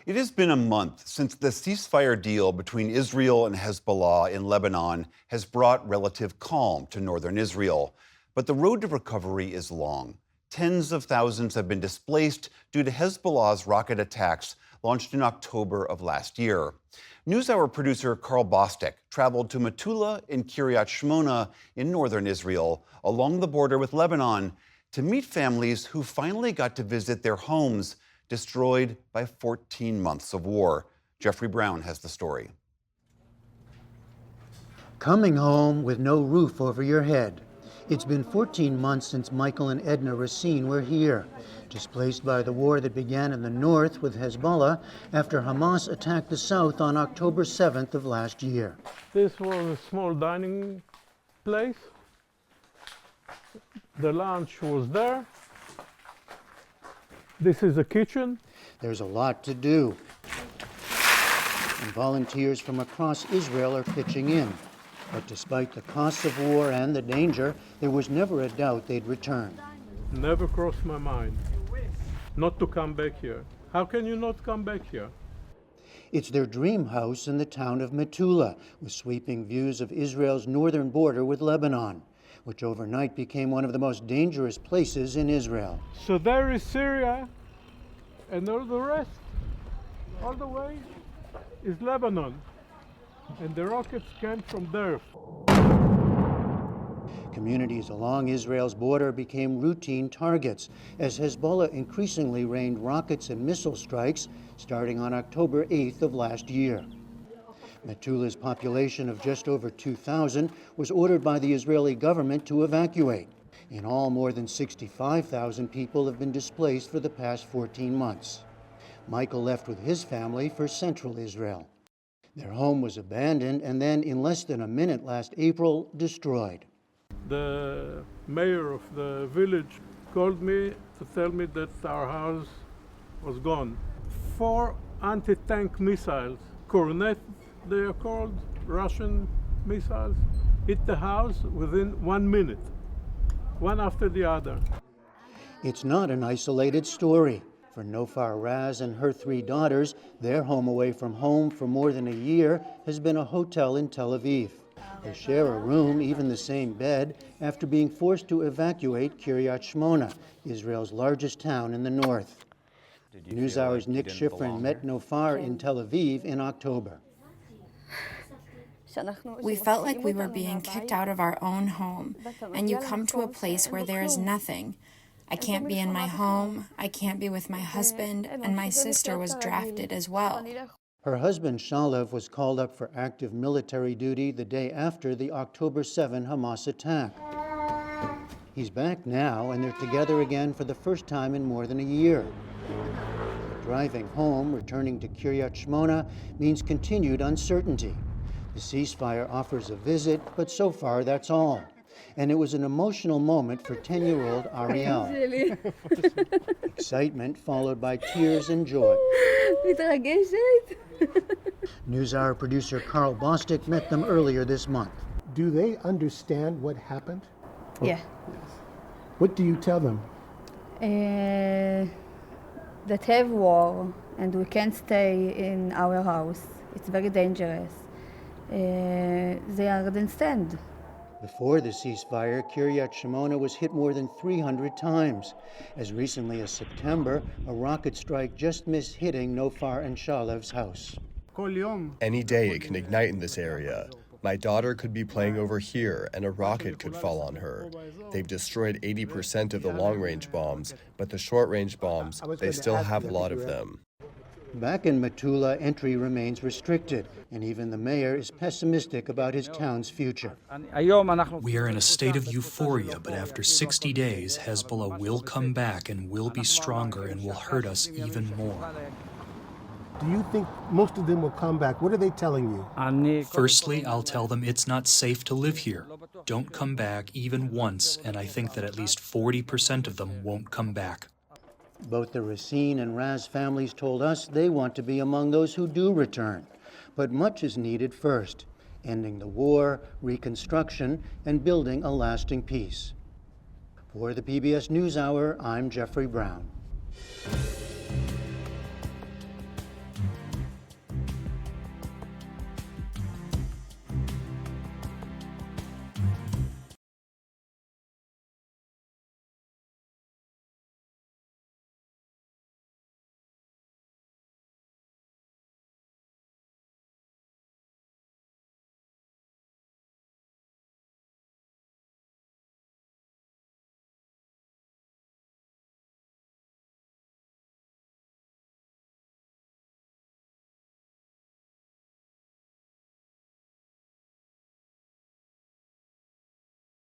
It has been a month since the ceasefire deal between Israel and Hezbollah in Lebanon has brought relative calm to northern Israel. But the road to recovery is long. Tens of thousands have been displaced due to Hezbollah's rocket attacks launched in October of last year. NewsHour producer Karl Bostic traveled to Metula and Kiryat Shmona in northern Israel, along the border with Lebanon, to meet families who finally got to visit their homes destroyed by 14 months of war. Jeffery Brown has the story. Coming home with no roof over your head. It's been 14 months since Michael and Edna Racine were here, displaced by the war that began in the north with Hezbollah after Hamas attacked the south on October 7th of last year. This was a small dining place. The lunch was there. This is a kitchen. There's a lot to do, and volunteers from across Israel are pitching in. But despite the costs of war and the danger, there was never a doubt they'd return. Never crossed my mind not to come back here. How can you not come back here? It's their dream house in the town of Metula, with sweeping views of Israel's northern border with Lebanon, which overnight became one of the most dangerous places in Israel. So there is Syria, and all the rest, all the way, is Lebanon. And the rockets came from there. Communities along Israel's border became routine targets as Hezbollah increasingly rained rockets and missile strikes starting on October 8th of last year. Metula's population of just over 2,000 was ordered by the Israeli government to evacuate. In all, more than 65,000 people have been displaced for the past 14 months. Michael left with his family for central Israel. Their home was abandoned and then, in less than a minute last April, destroyed. The mayor of the village called me to tell me that our house was gone. 4 anti-tank missiles, Kornet they are called, Russian missiles, hit the house within 1 minute, one after the other. It's not an isolated story. For Nofar Raz and her 3 daughters, their home away from home for more than a year has been a hotel in Tel Aviv. They share a room, even the same bed, after being forced to evacuate Kiryat Shmona, Israel's largest town in the north. NewsHour's Nick Schifrin met Nofar in Tel Aviv in October. We felt like we were being kicked out of our own home, and you come to a place where there is nothing. I can't be in my home, I can't be with my husband, and my sister was drafted as well. Her husband, Shalev, was called up for active military duty the day after the October 7 Hamas attack. He's back now, and they're together again for the first time in more than a year. But driving home, returning to Kiryat Shmona, means continued uncertainty. The ceasefire offers a visit, but so far that's all. And it was an emotional moment for 10-year-old Ariel. Excitement followed by tears and joy. NewsHour producer Karl Bostic met them earlier this month. Do they understand what happened? Yeah. What do you tell them? That have war and we can't stay in our house. It's very dangerous. They understand. Before the ceasefire, Kiryat Shmona was hit more than 300 times. As recently as September, a rocket strike just missed hitting Nofar and Shalev's house. Any day it can ignite in this area. My daughter could be playing over here and a rocket could fall on her. They've destroyed 80% of the long-range bombs, but the short-range bombs, they still have a lot of them. Back in Metula, entry remains restricted, and even the mayor is pessimistic about his town's future. We are in a state of euphoria, but after 60 days, Hezbollah will come back and will be stronger and will hurt us even more. Do you think most of them will come back? What are they telling you? Firstly, I'll tell them it's not safe to live here. Don't come back even once, and I think that at least 40% of them won't come back. Both the Racine and Raz families told us they want to be among those who do return. But much is needed first: ending the war, reconstruction, and building a lasting peace. For the PBS News Hour, I'm Jeffery Brown.